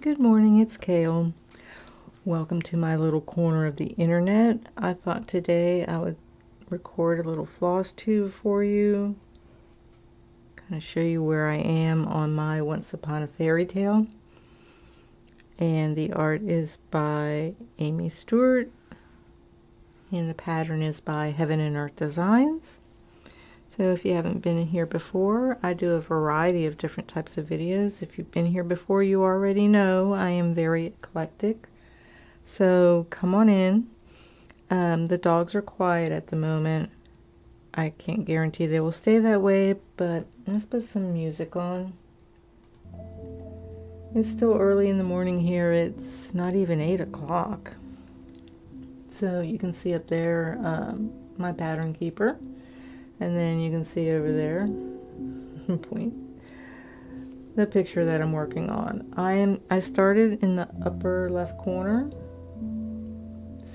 Good morning, it's Cail. Welcome to my little corner of the internet. I thought today I would record a little floss tube for you. Kind of show you where I am on my Once Upon a Fairy Tale. And the art is by Aimee Stewart. And the pattern is by Heaven and Earth Designs. So if you haven't been here before, I do a variety of different types of videos. If you've been here before, you already know I am very eclectic. So come on in. The dogs are quiet at the moment. I can't guarantee they will stay that way, but let's put some music on. It's still early in the morning here. It's not even 8 o'clock. So you can see up there my pattern keeper. And then you can see over there, point, the picture that I'm working on. I started in the upper left corner.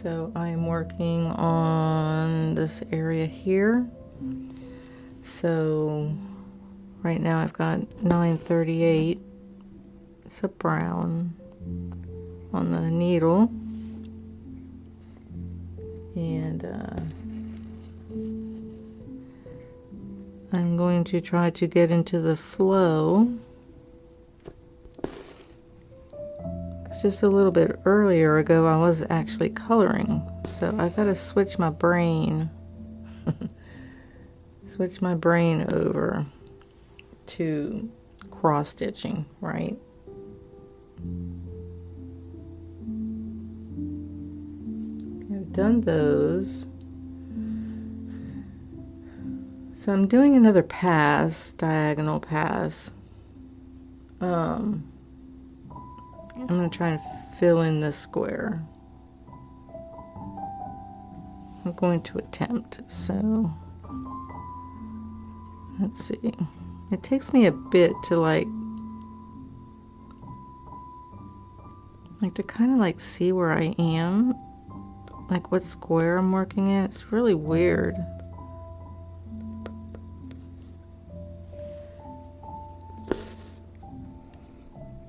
So I am working on this area here. So right now I've got 938. It's a brown on the needle. And I'm going to try to get into the flow. It's just a little bit earlier ago I was actually coloring, so I gotta switch my brain switch my brain over to cross stitching, right? I've done those. So I'm doing another pass, diagonal pass. I'm going to try and fill in this square. I'm going to attempt, so let's see. It takes me a bit to like to kind of like see where I am, like what square I'm working in. It's really weird.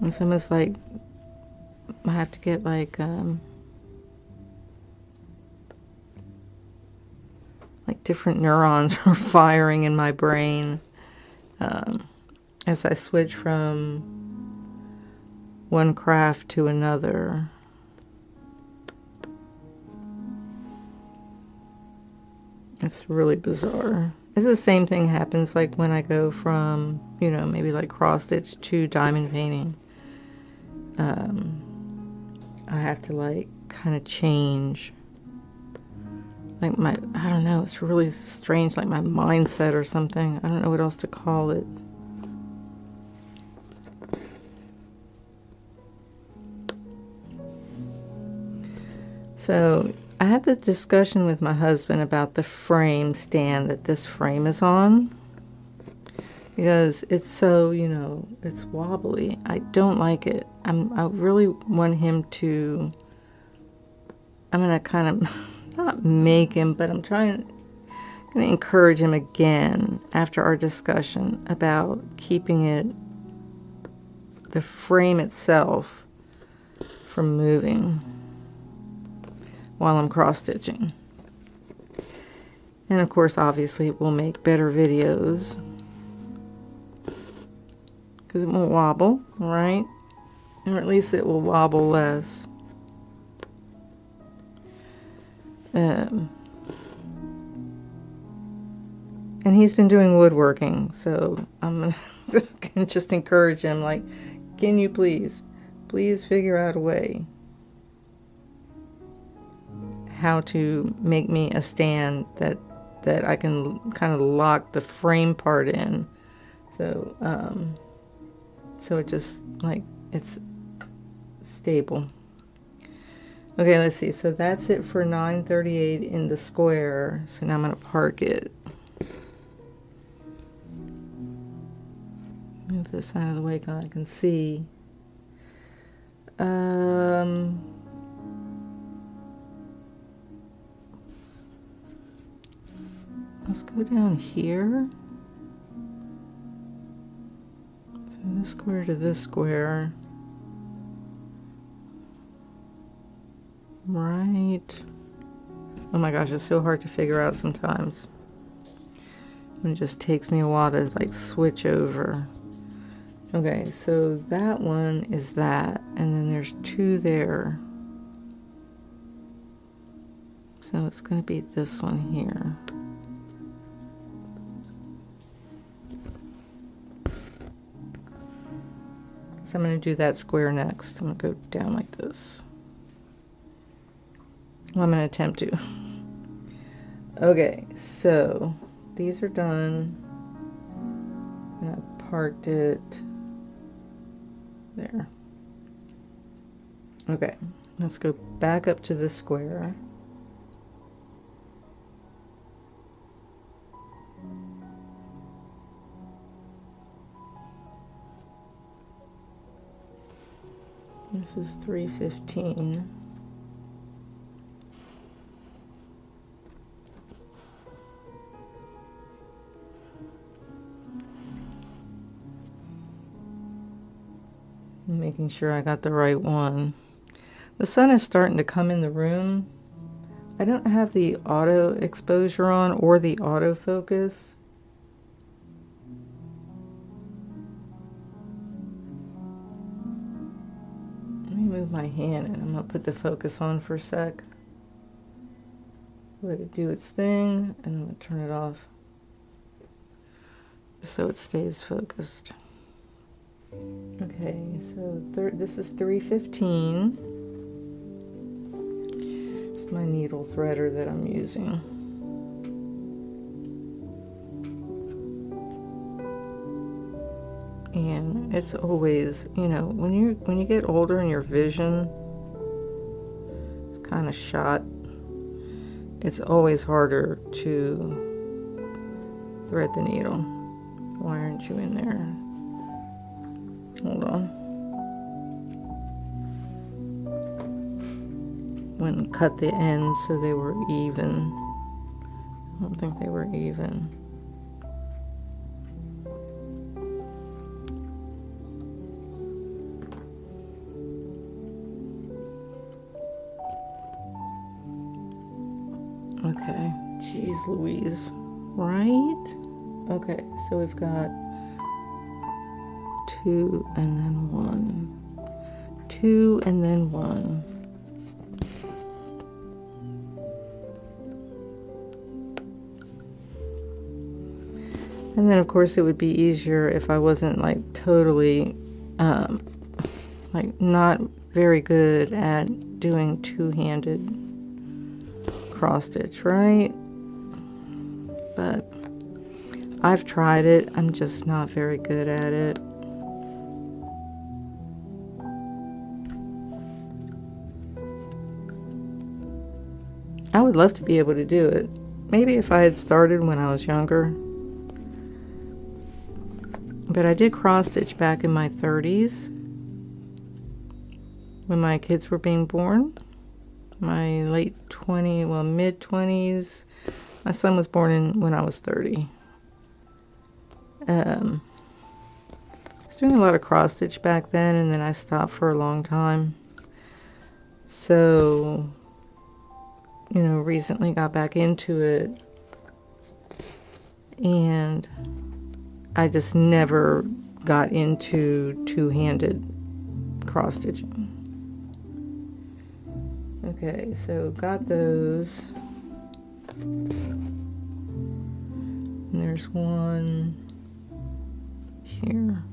It's almost like I have to get like different neurons are firing in my brain as I switch from one craft to another. It's really bizarre. It's the same thing happens like when I go from, you know, maybe like cross stitch to diamond painting. I have to like kind of change like I don't know, it's really strange, like my mindset or something. I don't know what else to call it. So I had the discussion with my husband about the frame stand that this frame is on, because it's so, you know, it's wobbly. I don't like it. I really want him to, I'm gonna kind of not make him, but I'm gonna encourage him again after our discussion about keeping it, the frame itself, from moving while I'm cross stitching. And of course, obviously, we'll make better videos because it won't wobble, right? Or at least it will wobble less. And he's been doing woodworking, so I'm gonna just encourage him, like, can you please figure out a way how to make me a stand that I can kind of lock the frame part in, so so it just like it's stable. Okay, let's see. So that's it for 938 in the square. So now I'm going to park it. Move this out of the way so I can see. Let's go down here. So this square to this square. right. Oh my gosh, it's so hard to figure out sometimes. It just takes me a while to like switch over. Okay, so that one is that, and then there's two there. So it's going to be this one here. So I'm going to do that square next. I'm going to go down like this. Well, I'm going to attempt to. Okay, so these are done. And I parked it there. Okay, let's go back up to the square. This is 315. Making sure I got the right one. The sun is starting to come in the room. I don't have the auto exposure on or the autofocus. Let me move my hand and I'm going to put the focus on for a sec. Let it do its thing and I'm going to turn it off so it stays focused. Okay, so this is 315. It's my needle threader that I'm using. And it's always, you know, when you get older and your vision is kind of shot, it's always harder to thread the needle. Why aren't you in there? Hold on. Went and cut the ends so they were even. I don't think they were even. Okay, jeez Louise, right? Okay, so we've got 2 and then 1, 2 and then 1. And then of course it would be easier if I wasn't like totally like not very good at doing two-handed cross stitch, right? But I've tried it, I'm just not very good at it. I would love to be able to do it. Maybe if I had started when I was younger. But I did cross stitch back in my 30s when my kids were being born. My late 20s, well, mid 20s. My son was born when I was 30. I was doing a lot of cross stitch back then, and then I stopped for a long time. So, you know, recently got back into it, and I just never got into two-handed cross stitching. Okay, so got those. And there's one here.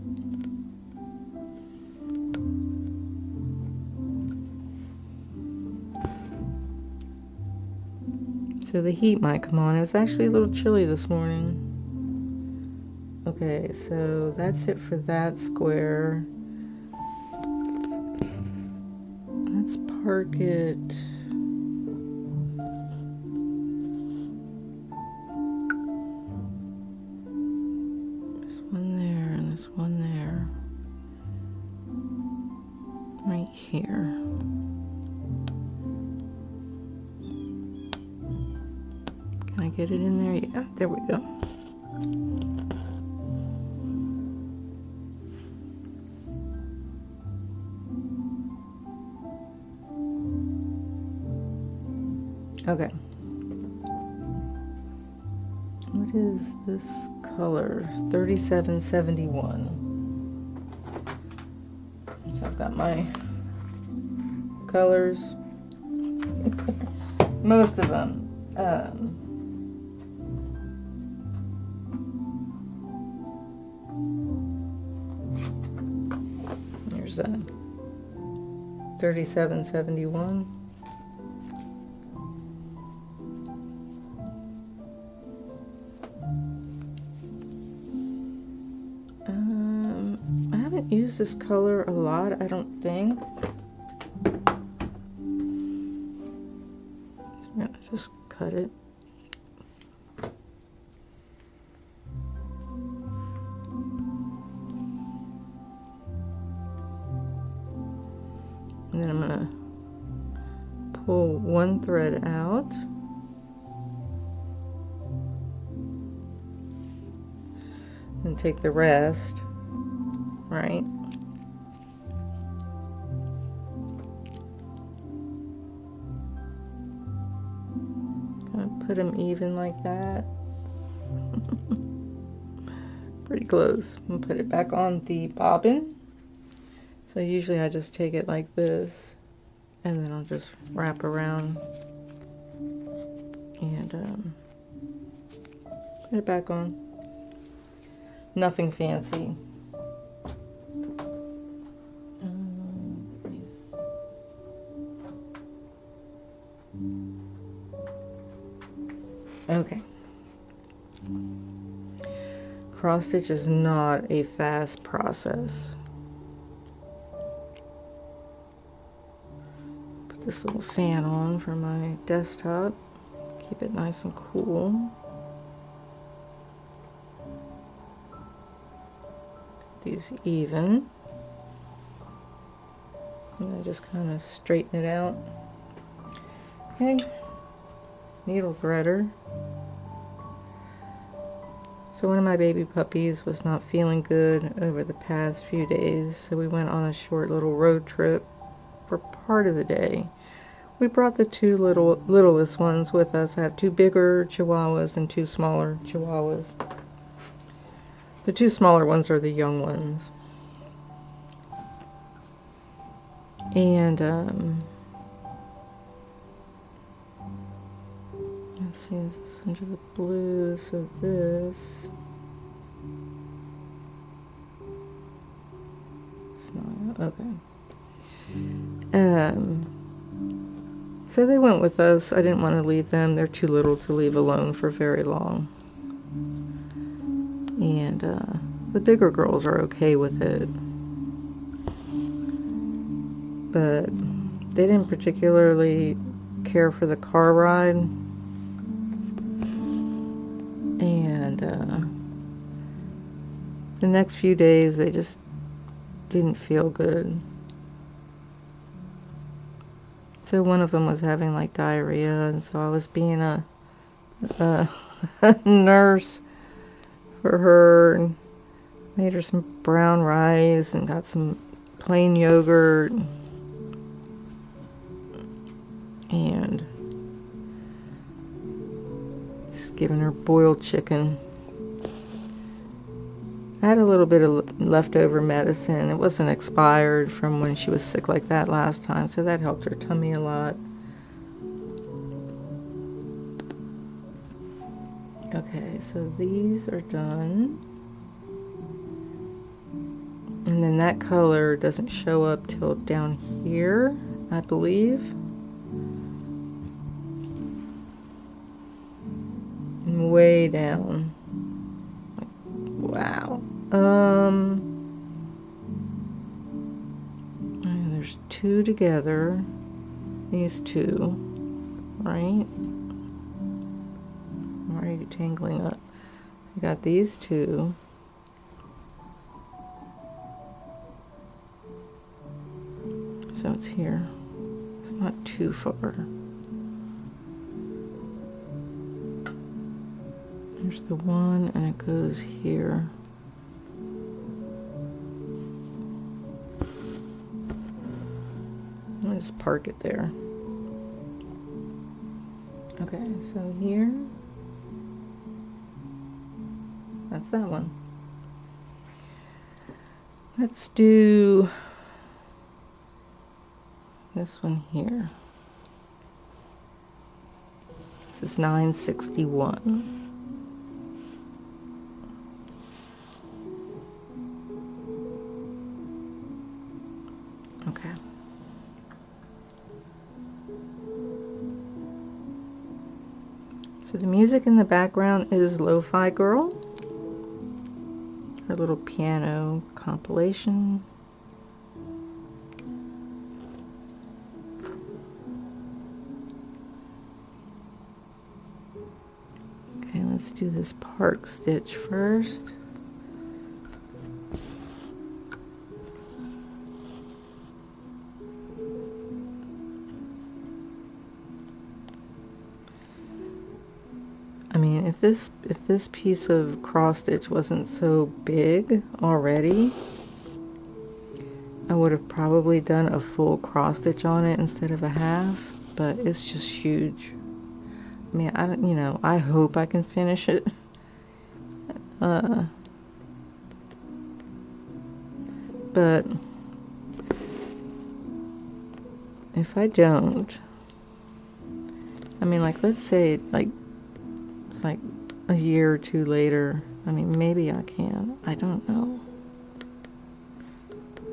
So the heat might come on. It was actually a little chilly this morning. Okay, so that's it for that square. Let's park it. There's one there and there's one there. Right here. Can I get it in there? Yeah, there we go. Okay. What is this color? 3771. So I've got my colors. Most of them. There's a 3771. I haven't used this color a lot, I don't think. So I'm gonna just cut it. And then I'm gonna pull one thread out. And take the rest, right? Gonna put them even like that. Pretty close. I'm gonna put it back on the bobbin. So usually I just take it like this, and then I'll just wrap around and put it back on. Nothing fancy. Okay. Cross stitch is not a fast process. Put this little fan on for my desktop. Keep it nice and cool. These even. And I just kind of straighten it out. Okay. Needle threader. So one of my baby puppies was not feeling good over the past few days, so we went on a short little road trip for part of the day. We brought the two littlest ones with us. I have two bigger Chihuahuas and two smaller Chihuahuas. The two smaller ones are the young ones. And let's see, this is under the blue, so this it's not okay. So they went with us. I didn't want to leave them. They're too little to leave alone for very long. And the bigger girls are okay with it, but they didn't particularly care for the car ride, and the next few days they just didn't feel good. So one of them was having like diarrhea, and so I was being a nurse for her, and made her some brown rice and got some plain yogurt and just giving her boiled chicken. I had a little bit of leftover medicine. It wasn't expired from when she was sick like that last time, so that helped her tummy a lot. Okay, so these are done. And then that color doesn't show up till down here, I believe. And way down. Wow. And there's two together. These two, right? I'm already tangling up. You got these two. So it's here. It's not too far. There's the one, and it goes here. I'm gonna just park it there. Okay, so here, that's that one. Let's do this one here. This is 961. Okay. So the music in the background is Lo-Fi Girl, her little piano compilation. Okay, let's do this park stitch first. I mean, if this piece of cross stitch wasn't so big already, I would have probably done a full cross stitch on it instead of a half, but it's just huge. I mean, I don't, you know, I hope I can finish it. But if I don't, I mean, like, let's say like a year or two later, I mean, maybe I can. I don't know.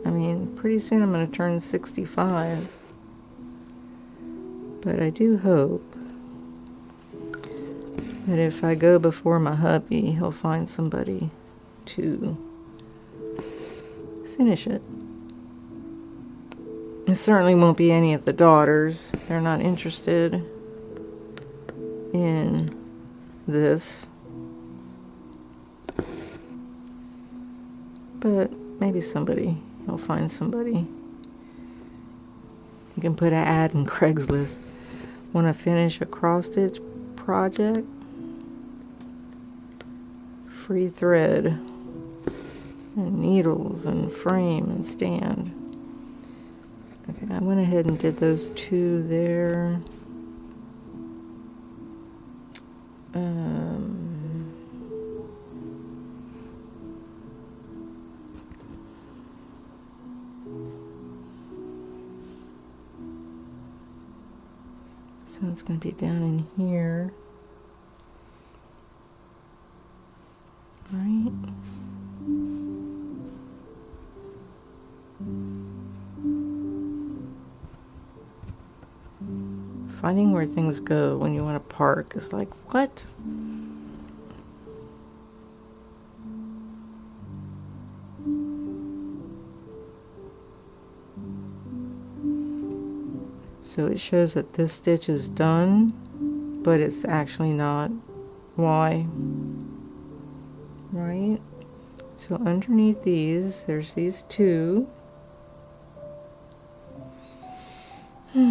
I mean, pretty soon I'm going to turn 65. But I do hope that if I go before my hubby, he'll find somebody to finish it. It certainly won't be any of the daughters. They're not interested in this. But maybe somebody, he'll find somebody. You can put an ad in Craigslist. Want to finish a cross stitch project? Free thread and needles and frame and stand. Okay, I went ahead and did those two there. So it's going to be down in here. Right. Finding where things go when you want to park is like, what? So it shows that this stitch is done, but it's actually not. Why? Right? So underneath these, there's these two. So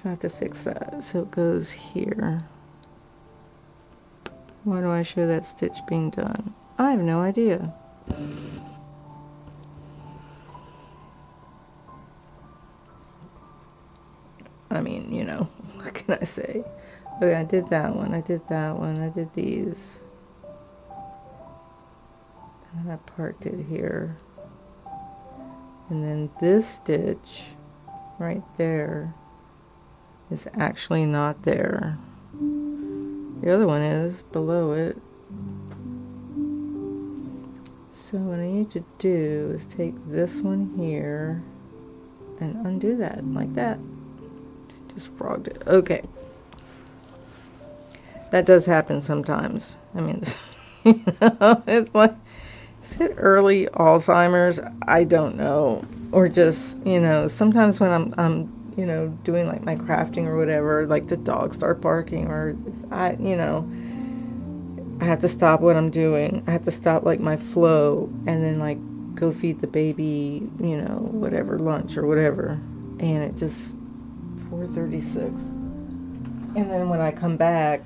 I have to fix that. So it goes here. Why do I show that stitch being done? I have no idea. I mean, you know, what can I say? Okay, I did that one, I did that one, I did these. And I parked it here. And then this stitch right there is actually not there. The other one is below it. So what I need to do is take this one here and undo that like that. Just frogged it. Okay. That does happen sometimes. I mean, you know, it's like, is it early Alzheimer's? I don't know. Or just, you know, sometimes when I'm you know, doing like my crafting or whatever, like the dogs start barking, or you know, I have to stop what I'm doing. I have to stop like my flow and then like go feed the baby, you know, whatever, lunch or whatever. And it just 4:36. And then when I come back,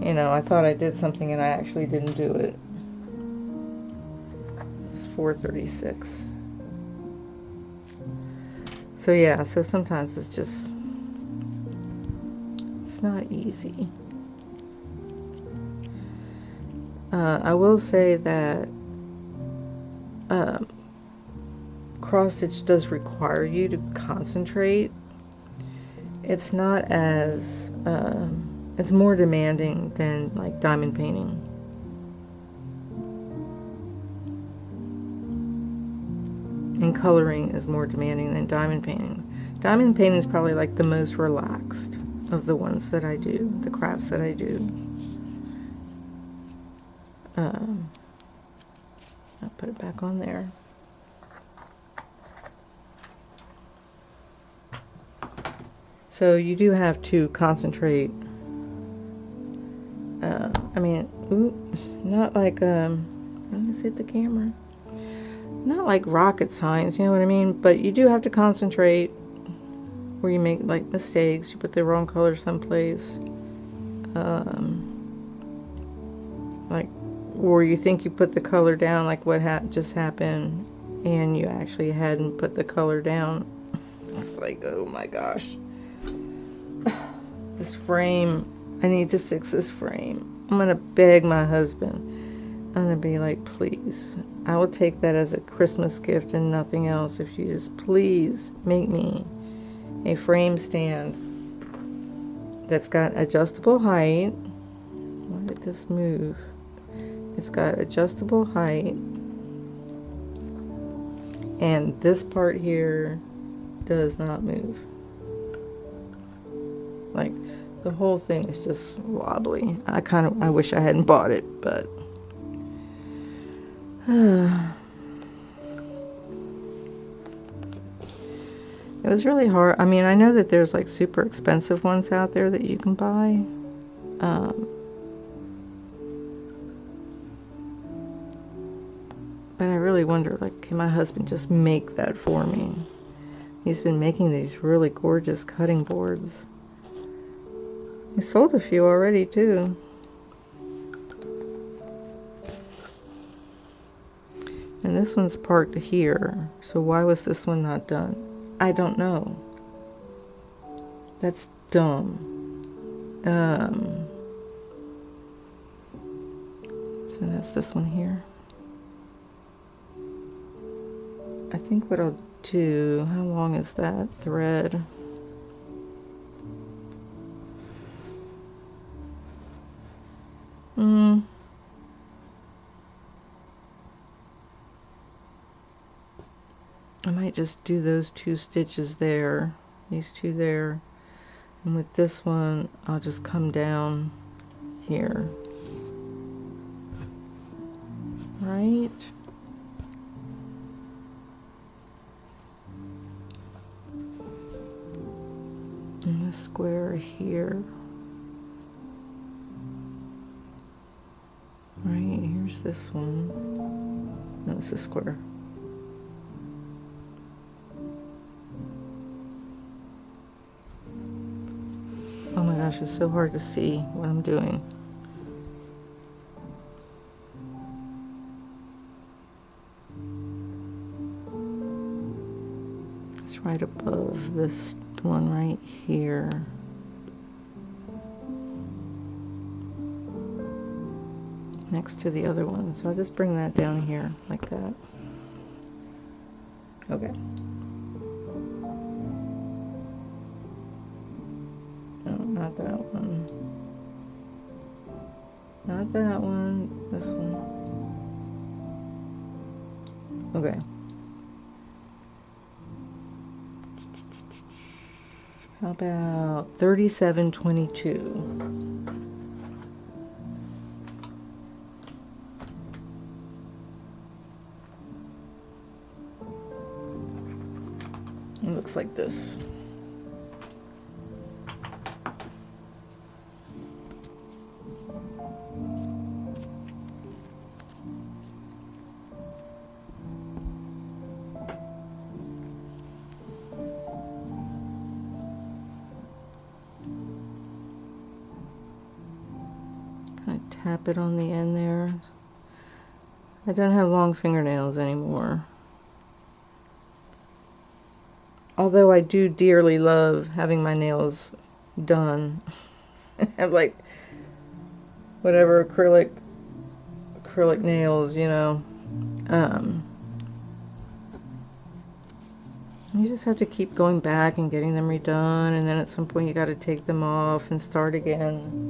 you know, I thought I did something and I actually didn't do it. It's 4:36. So yeah, so sometimes it's just It's not easy. I will say that cross stitch does require you to concentrate. It's not as it's more demanding than like diamond painting. And coloring is more demanding than diamond painting. Diamond painting is probably like the most relaxed of the ones that I do, the crafts that I do. I'll put it back on there. So you do have to concentrate. I mean, not like, let me hit the camera. Not like rocket science, you know what I mean? But you do have to concentrate where you make like mistakes. You put the wrong color someplace. Like, or you think you put the color down, like what just happened, and you actually hadn't put the color down. It's like, oh my gosh. This frame, I need to fix this frame. I'm gonna beg my husband. I'm gonna be like, please, I will take that as a Christmas gift and nothing else if you just please make me a frame stand that's got adjustable height. Why did this move? It's got adjustable height, and this part here does not move. Like, the whole thing is just wobbly. I wish I hadn't bought it, but it was really hard. I mean, I know that there's like super expensive ones out there that you can buy. But I really wonder, like, can my husband just make that for me? He's been making these really gorgeous cutting boards. He sold a few already, too. And this one's parked here. So why was this one not done? I don't know. That's dumb. So that's this one here. I think what I'll do, how long is that thread? I might just do those 2 stitches there, these 2 there, and with this one I'll just come down here, right? And this square here, right? Here's this one. No, it's a square. Oh my gosh, it's so hard to see what I'm doing. It's right above this one right here. Next to the other one. So I'll just bring that down here like that. Okay. No, not that one. Not that one. This one. Okay. How about 3722? It looks like this. Tap it on the end there. I don't have long fingernails anymore. Although I do dearly love having my nails done. have like whatever acrylic nails, you know. You just have to keep going back and getting them redone, and then at some point you got to take them off and start again.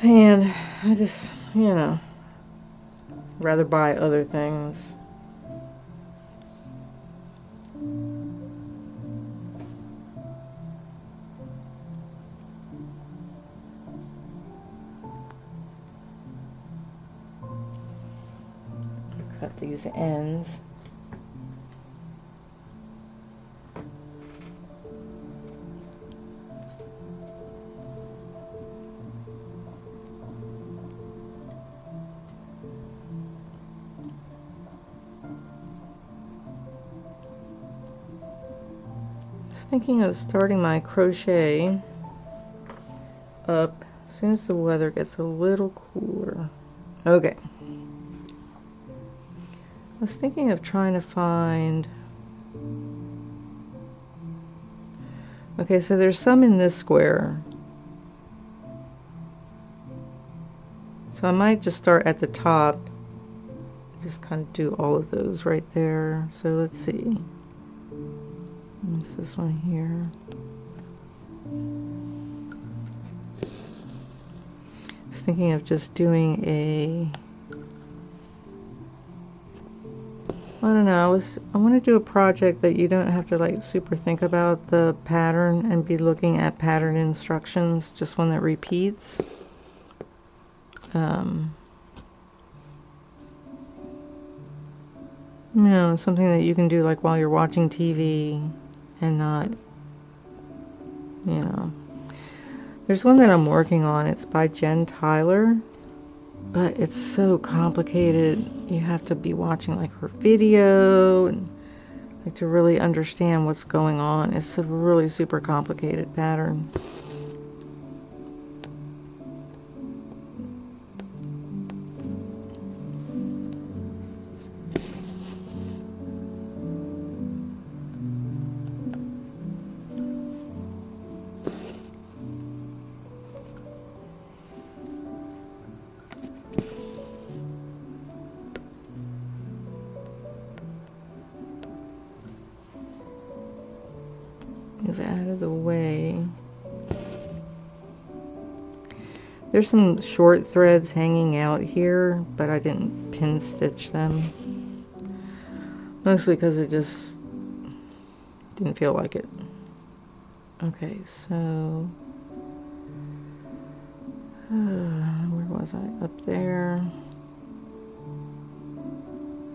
And I just, you know, rather buy other things. Cut these ends. Thinking of starting my crochet up as soon as the weather gets a little cooler. Okay. I was thinking of trying to find... Okay, so there's some in this square. So I might just start at the top. Just kind of do all of those right there. So let's see. What's this one here? I was thinking of just doing a... I don't know, I want to do a project that you don't have to like super think about the pattern and be looking at pattern instructions, just one that repeats. You know, something that you can do like while you're watching TV and not, you know. There's one that I'm working on, it's by Jen Tyler, but it's so complicated. You have to be watching like her video and like to really understand what's going on. It's a really super complicated pattern. Move out of the way. There's some short threads hanging out here, but I didn't pin stitch them. Mostly because it just didn't feel like it. Okay, so where was I? Up there.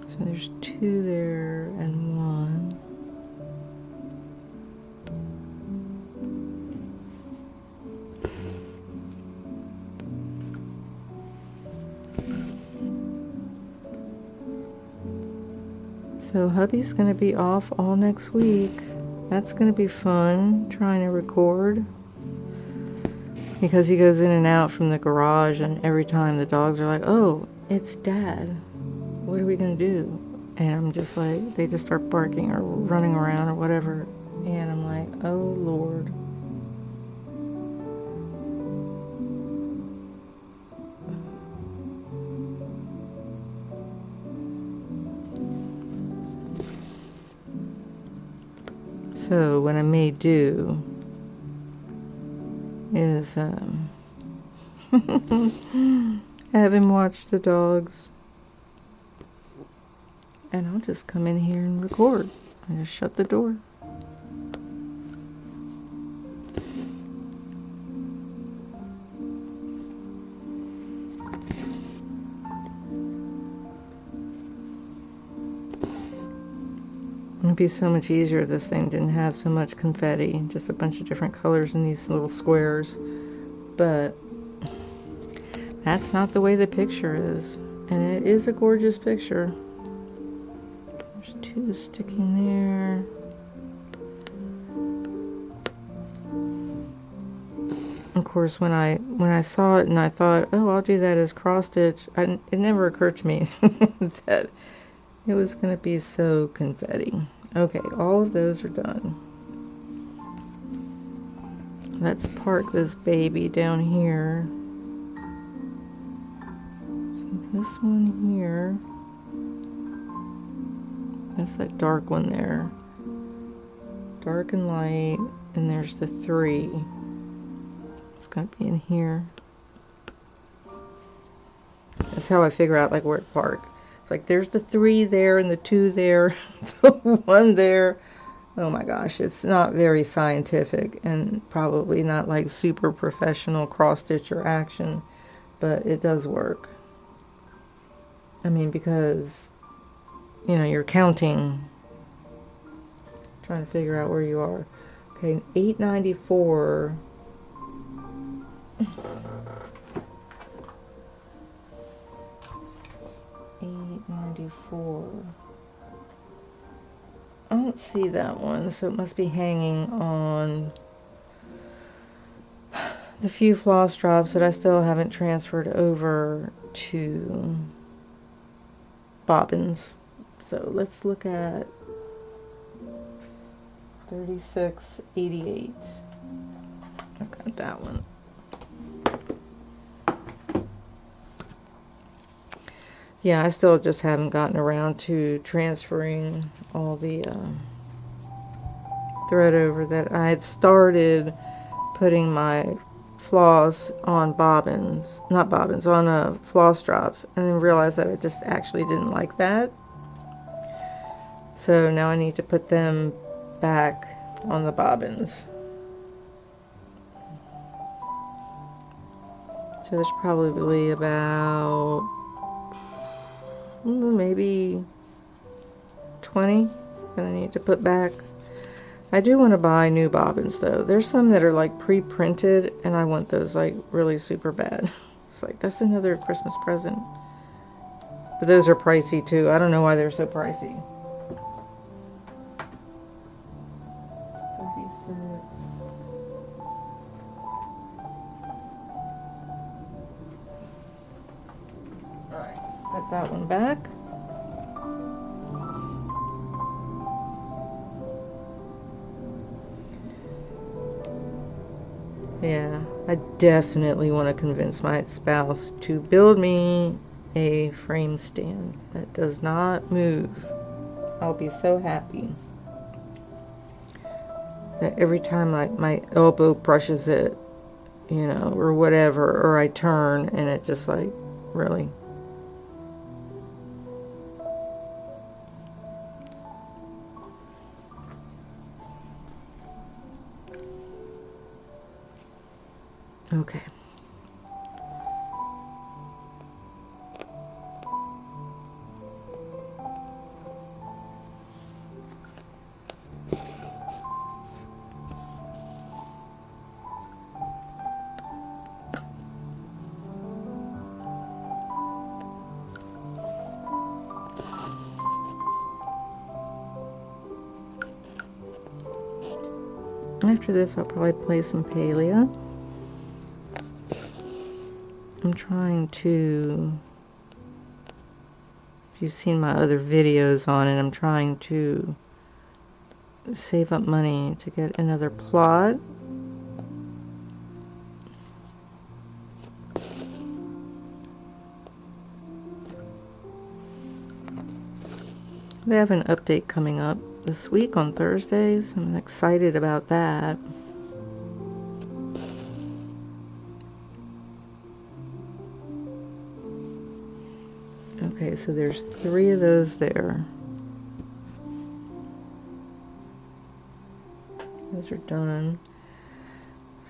So there's 2 there and 1. So hubby's gonna be off all next week. That's gonna be fun, trying to record. Because he goes in and out from the garage, and every time the dogs are like, oh, it's Dad. What are we gonna do? And I'm just like, they just start barking or running around or whatever. And I'm like, oh Lord. So what I may do is have him watch the dogs, and I'll just come in here and record. I just shut the door. It'd be so much easier if this thing didn't have so much confetti, just a bunch of different colors in these little squares. But that's not the way the picture is, and it is a gorgeous picture. There's 2 sticking there. Of course, when I saw it and I thought, oh, I'll do that as cross stitch, it never occurred to me that it was going to be so confetti. Okay, all of those are done. let's park this baby down here. So this one here, that's that dark one there. Dark and light, and there's the 3. It's gonna be in here. That's how I figure out like where to park. It's like there's the 3 there and the 2 there, the 1 there. Oh my gosh, it's not very scientific and probably not like super professional cross stitch or action, but it does work. I mean, because you know, you're counting, trying to figure out where you are. Okay, 894. I don't see that one, so it must be hanging on the few floss drops that I still haven't transferred over to bobbins. So let's look at 3688. I've got that one. Yeah, I still just haven't gotten around to transferring all the thread over that I had started putting my floss on bobbins, not bobbins, on floss drops, and then realized that I just actually didn't like that. So now I need to put them back on the bobbins. So there's probably about maybe 20 that I need to put back. I do want to buy new bobbins though. There's some that are like pre-printed and I want those like really super bad. It's like, that's another Christmas present. But those are pricey too. I don't know why they're so pricey. 36. Alright, put that one back. Yeah, I definitely want to convince my spouse to build me a frame stand that does not move. I'll be so happy that every time like my elbow brushes it, you know, or whatever, or I turn and it just like, really. Okay. After this, I'll probably play some Palea. I'm trying to, if you've seen my other videos on it, I'm trying to save up money to get another plot. They have an update coming up this week on Thursdays. I'm excited about that. Okay, so there's 3 of those there. Those are done.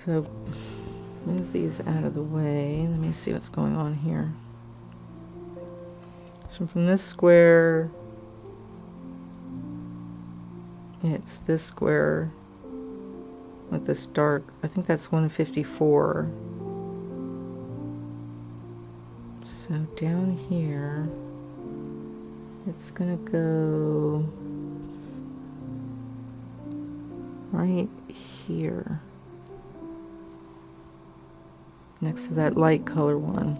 So move these out of the way. Let me see what's going on here. So from this square, it's this square with this dark, I think that's 154. So down here, it's gonna go right here, next to that light color one.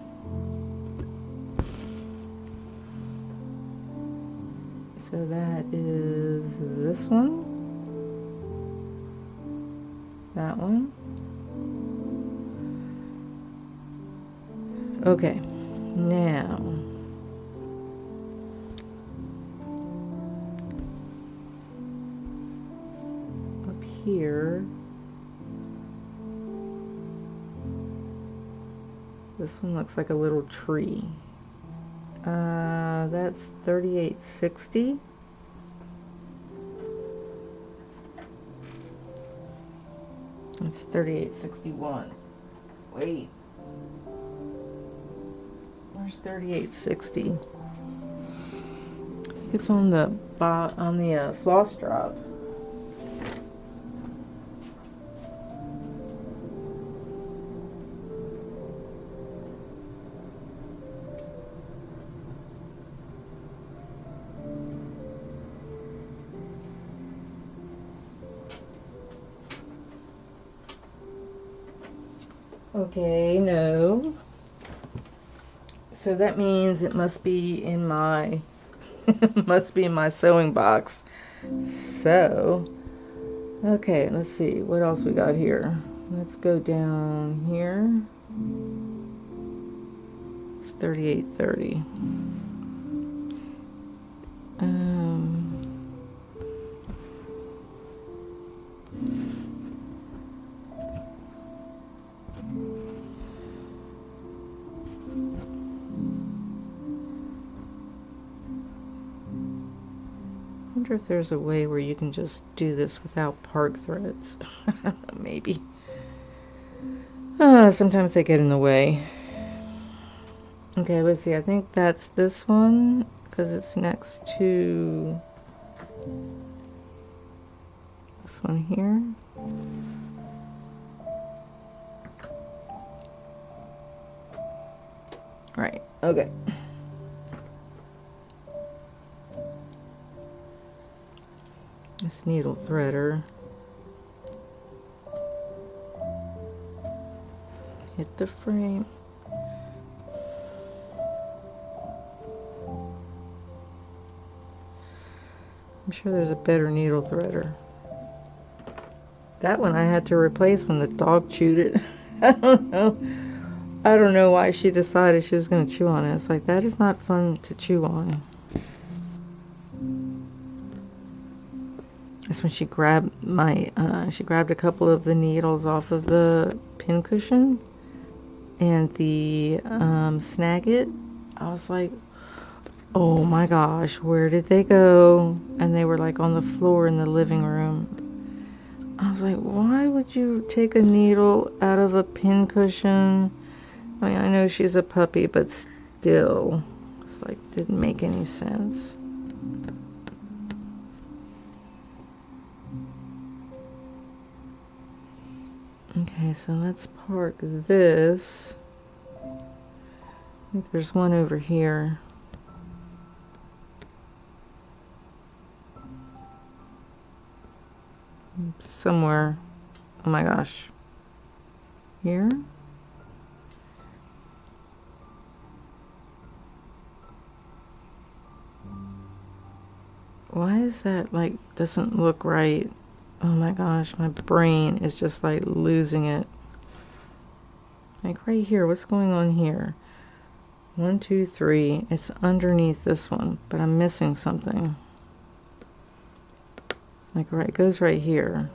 So that is this one, that one, Okay, now up here, this one looks like a little tree. That's 3860. It's 3861. Wait. Where's 3860? It's on the floss drop. Okay, no. So that means it must be in my sewing box. So, okay, let's see what else we got here. Let's go down here. It's 3830. I wonder if there's a way where you can just do this without park threads. Maybe. Sometimes they get in the way. Okay, let's see. I think that's this one because it's next to this one here. Right. Okay. This needle threader. Hit the frame. I'm sure there's a better needle threader. That one I had to replace when the dog chewed it. I don't know. I don't know why she decided she was going to chew on it. It's like, that is not fun to chew on. That's when she grabbed she grabbed a couple of the needles off of the pin cushion and the snagget. I was like, oh my gosh, where did they go? And they were like on the floor in the living room. I was like, why would you take a needle out of a pin cushion? I mean, I know she's a puppy, but still, it's like, didn't make any sense. Okay, so let's park this. I think there's one over here. Somewhere. Oh my gosh. Here? Why is that, like, doesn't look right? Oh my gosh, my brain is just like losing it. Like right here, what's going on here? 1, 2, 3. It's underneath this one, but I'm missing something. Like right, it goes right here.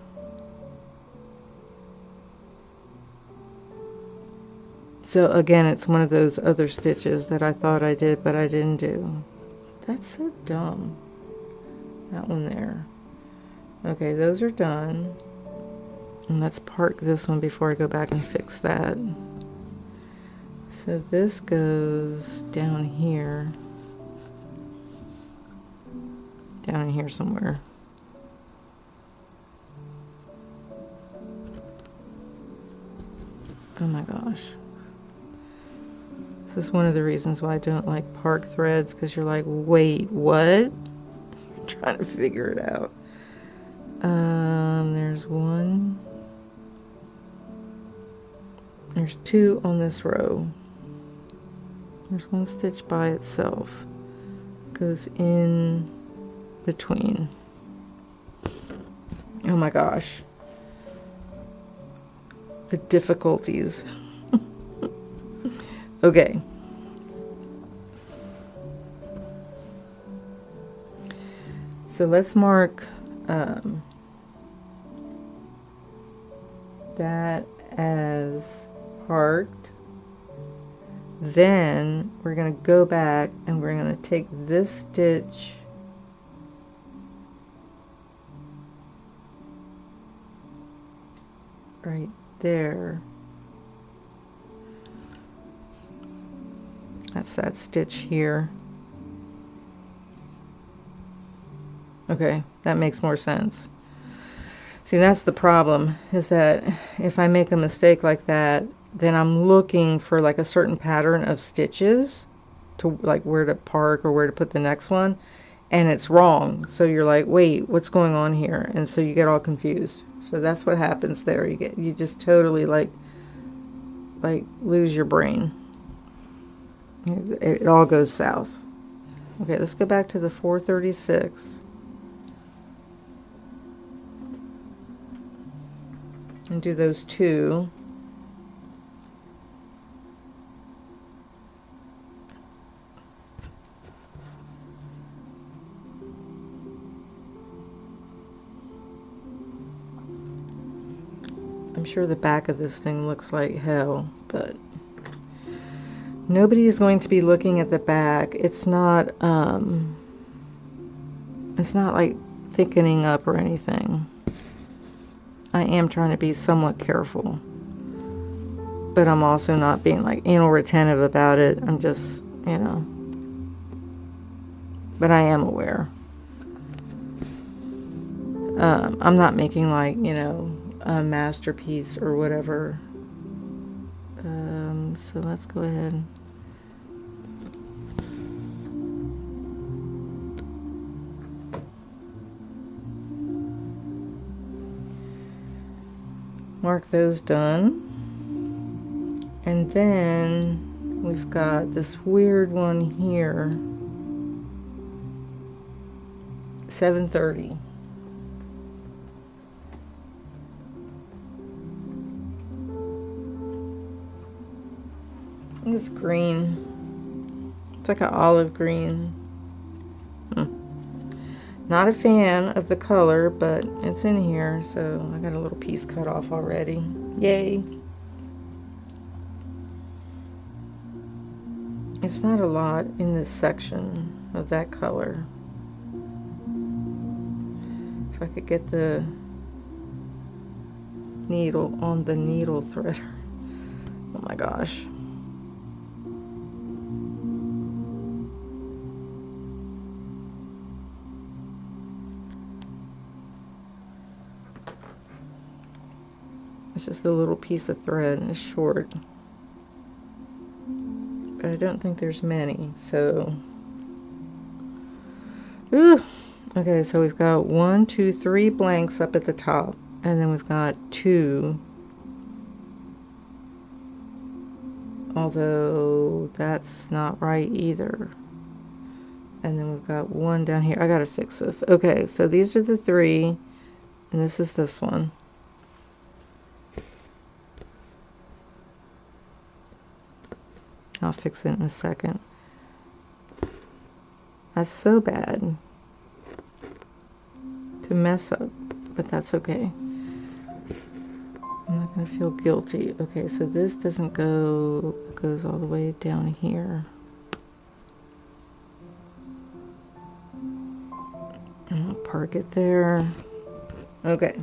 So again, it's one of those other stitches that I thought I did, but I didn't do. That's so dumb. That one there. Okay, those are done. And let's park this one before I go back and fix that. So this goes down here. Down in here somewhere. Oh my gosh. This is one of the reasons why I don't like park threads, because you're like, wait, what? You're trying to figure it out. There's one. There's two on this row. There's one stitch by itself. Goes in between. Oh my gosh. The difficulties. Okay. So let's mark that as marked. Then we're going to go back and we're going to take this stitch right there. That's that stitch here. Okay, that makes more sense. See, that's the problem, is that if I make a mistake like that, then I'm looking for like a certain pattern of stitches to like where to park or where to put the next one, and it's wrong. So you're like, wait, what's going on here? And so you get all confused. So that's what happens there. You just totally like lose your brain. It all goes south. Okay, let's go back to the 436. And do those two. I'm sure the back of this thing looks like hell, but nobody is going to be looking at the back. It's not like thickening up or anything. I am trying to be somewhat careful, but I'm also not being like anal retentive about it. I'm just, you know, but I am aware. I'm not making like, you know, a masterpiece or whatever. So let's go ahead. Mark those done. And then we've got this weird one here. 730. It's green. It's like an olive green. Not a fan of the color, but it's in here, so I got a little piece cut off already. Yay! It's not a lot in this section of that color. If I could get the needle on the needle thread. Oh my gosh. It's just a little piece of thread and it's short. But I don't think there's many, so. Ooh. Okay, so we've got 1, 2, 3 blanks up at the top, and then we've got 2. Although that's not right either. And then we've got 1 down here. I gotta fix this. Okay, so these are the 3, and this is this one. I'll fix it in a second. That's so bad to mess up, but that's okay. I'm not going to feel guilty. Okay, so this doesn't go, it goes all the way down here. And I'll park it there. Okay.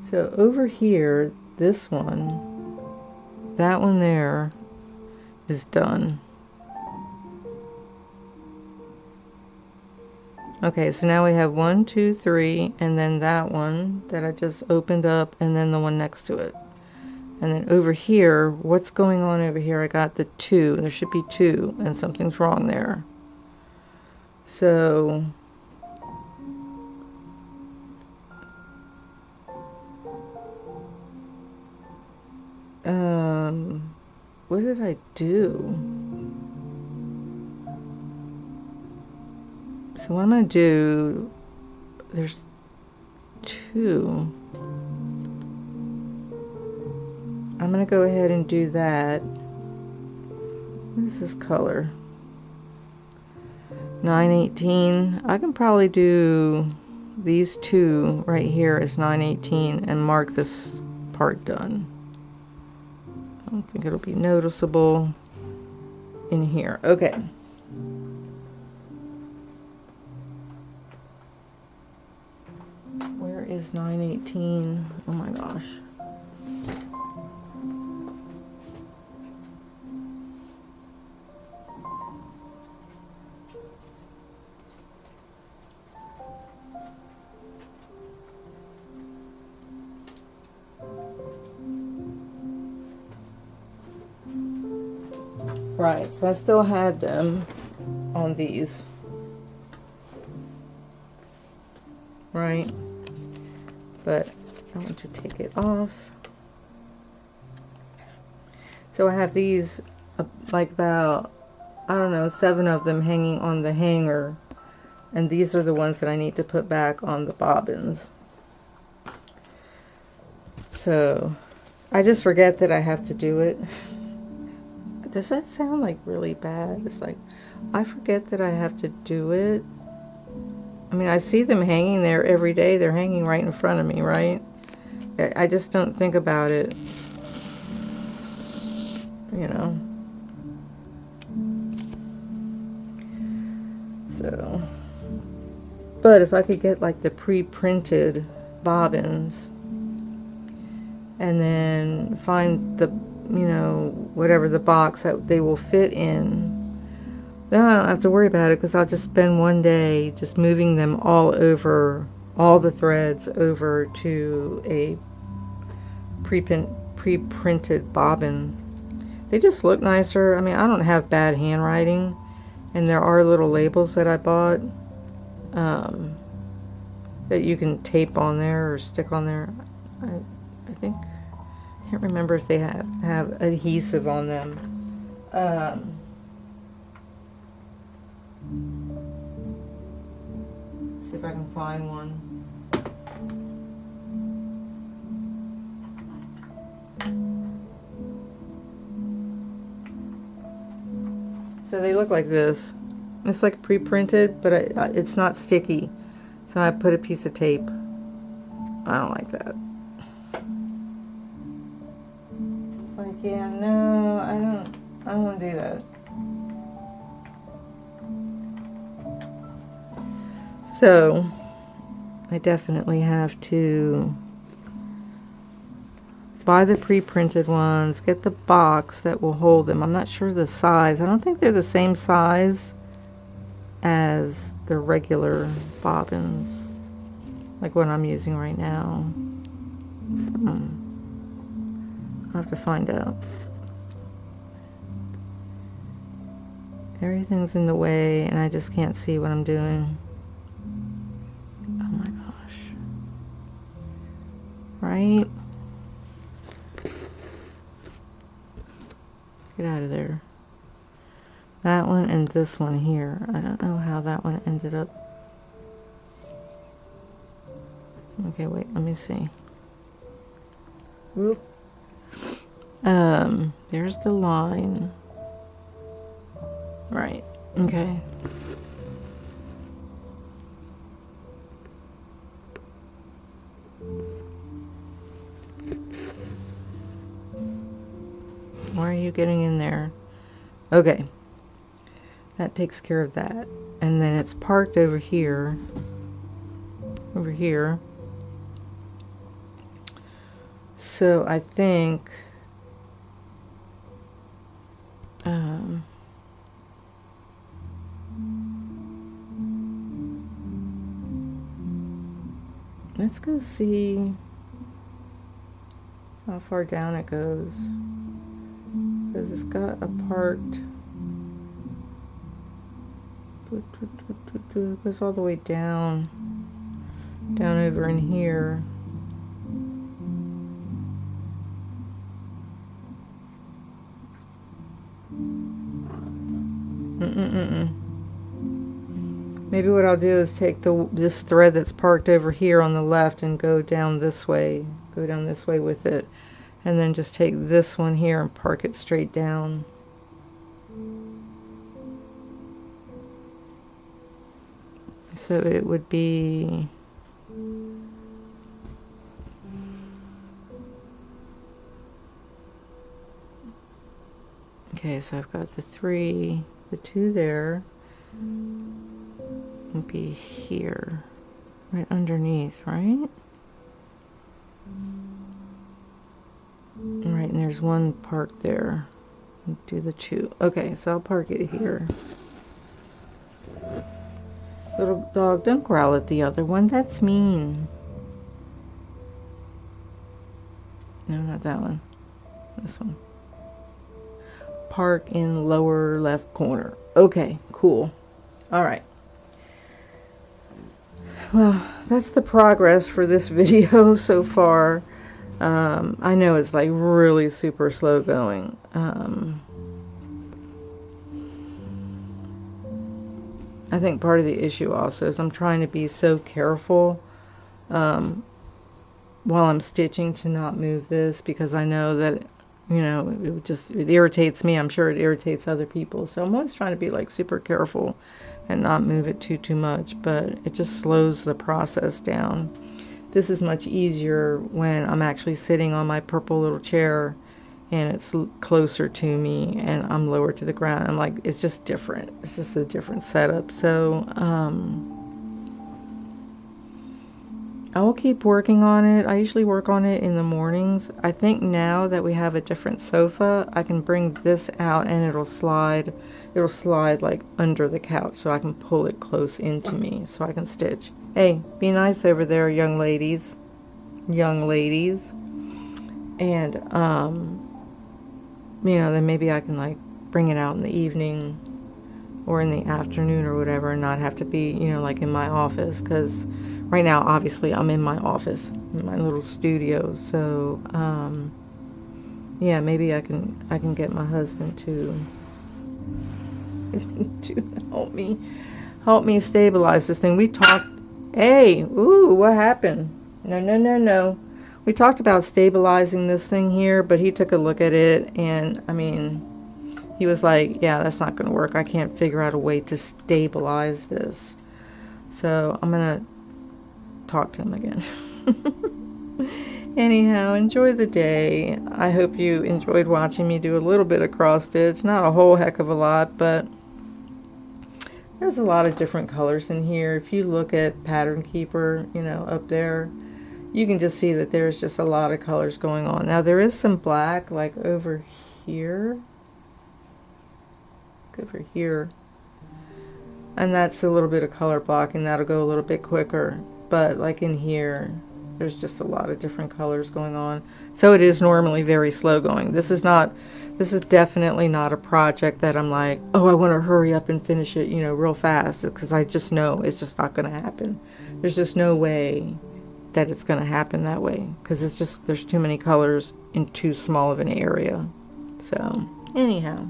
So over here, this one, that one there is done. Okay, so now we have 1, 2, 3, and then that one that I just opened up, and then the one next to it. And then over here, what's going on over here? I got the 2. There should be 2, and something's wrong there. So what did I do? So what I'm going to do, there's 2. I'm going to go ahead and do that. What is this color? 918. I can probably do these two right here as 918 and mark this part done. I don't think it'll be noticeable in here. Okay. Where is 918? Oh my gosh. Right, so I still had them on these. Right, but I want to take it off. So I have these like about, I don't know, 7 of them hanging on the hanger, and these are the ones that I need to put back on the bobbins. So I just forget that I have to do it. Does that sound like really bad? It's like I forget that I have to do it. I mean, I see them hanging there every day. They're hanging right in front of me, right? I just don't think about it, you know. So, but if I could get like the pre-printed bobbins and then find the, you know, whatever the box that they will fit in, then I don't have to worry about it, because I'll just spend one day just moving them all over, all the threads over to a pre-printed bobbin. They just look nicer. I mean, I don't have bad handwriting, and there are little labels that I bought that you can tape on there or stick on there. I think, I can't remember if they have adhesive on them. See if I can find one. So they look like this. It's like pre-printed, but it's not sticky. So I put a piece of tape. I don't like that. It's like, yeah, no, I don't want to do that. So I definitely have to buy the pre-printed ones, get the box that will hold them. I'm not sure the size. I don't think they're the same size as the regular bobbins, like what I'm using right now. I'll have to find out. Everything's in the way and I just can't see what I'm doing. Oh my gosh. Right? Get out of there. That one and this one here. I don't know how that one ended up. Okay, wait, let me see. Whoop. There's the line. Right, okay. Why are you getting in there? Okay. That takes care of that. And then it's parked over here. Over here. So I think let's go see how far down it goes. Because it's got a part. It goes all the way down over in here. Maybe what I'll do is take this thread that's parked over here on the left and go down this way with it, And then just take this one here and park it straight down. So it would be okay, so I've got the 3, the 2 there, would be here, right underneath, right? Right, and there's one parked there. Do the 2. Okay, so I'll park it here. Little dog, don't growl at the other one. That's mean. No, not that one. This one. Park in lower left corner. Okay, cool. All right. Well, that's the progress for this video so far. I know it's like really super slow going. I think part of the issue also is I'm trying to be so careful while I'm stitching to not move this, because I know that, you know, it irritates me. I'm sure it irritates other people. So I'm always trying to be like super careful and not move it too much, but it just slows the process down. This is much easier when I'm actually sitting on my purple little chair and it's closer to me and I'm lower to the ground. I'm like, it's just different. It's just a different setup. So I will keep working on it. I usually work on it in the mornings. I think now that we have a different sofa, I can bring this out and it'll slide like under the couch, so I can pull it close into me so I can stitch. Hey, be nice over there, young ladies. Young ladies. And you know, then maybe I can like bring it out in the evening or in the afternoon or whatever, and not have to be, you know, like in my office, because right now obviously I'm in my office, in my little studio. So yeah, maybe I can get my husband to help me stabilize this thing. We talked, hey, ooh, what happened? No. We talked about stabilizing this thing here, but he took a look at it, and I mean, he was like, yeah, that's not going to work. I can't figure out a way to stabilize this. So I'm going to talk to him again. Anyhow, enjoy the day. I hope you enjoyed watching me do a little bit of cross stitch. Not a whole heck of a lot, but there's a lot of different colors in here. If you look at Pattern Keeper, you know, up there, you can just see that there's just a lot of colors going on. Now there is some black like over here. Over here. And that's a little bit of color block, and that'll go a little bit quicker. But like in here, there's just a lot of different colors going on. So it is normally very slow going. This is definitely not a project that I'm like, oh, I want to hurry up and finish it, you know, real fast, because I just know it's just not going to happen. There's just no way that it's going to happen that way, because it's just, there's too many colors in too small of an area. So anyhow,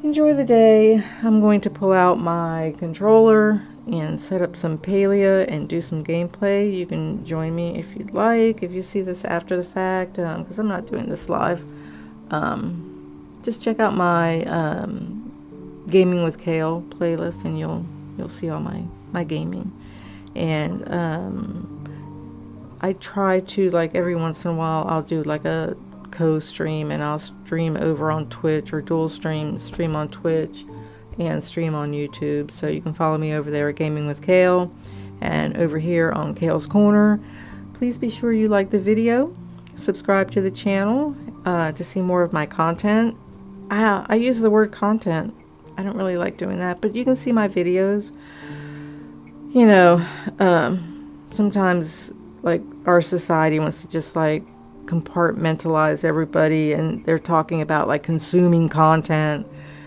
enjoy the day. I'm going to pull out my controller and set up some Palia and do some gameplay. You can join me if you'd like, if you see this after the fact, because I'm not doing this live. Just check out my Gaming with Cail playlist, and you'll see all my gaming. And I try to, like, every once in a while I'll do like a co-stream, and I'll stream over on Twitch, or dual stream on Twitch and stream on YouTube. So you can follow me over there at Gaming with Cail, and over here on Cail's Corner. Please be sure you like the video, subscribe to the channel to see more of my content. I use the word content. I don't really like doing that, but you can see my videos. You know, sometimes like our society wants to just like compartmentalize everybody, and they're talking about like consuming content,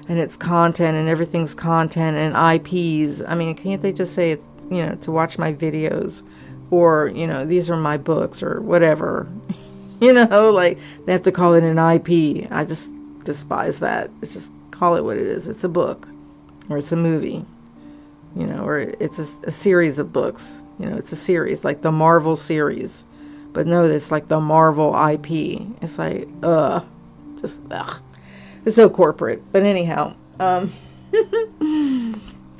and it's content, and everything's content, and IPs. I mean, can't they just say it's, you know, to watch my videos, or, you know, these are my books, or whatever. You know, like they have to call it an IP. I just despise that. It's just, call it what it is. It's a book, or it's a movie, you know, or it's a series of books. You know, it's a series, like the Marvel series, But no, it's like the Marvel IP. It's like, just, ugh. It's so corporate. But anyhow,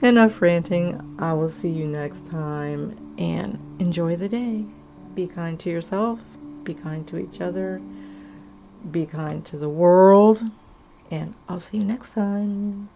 enough ranting. I will see you next time, and enjoy the day. Be kind to yourself. Be kind to each other. Be kind to the world. And I'll see you next time.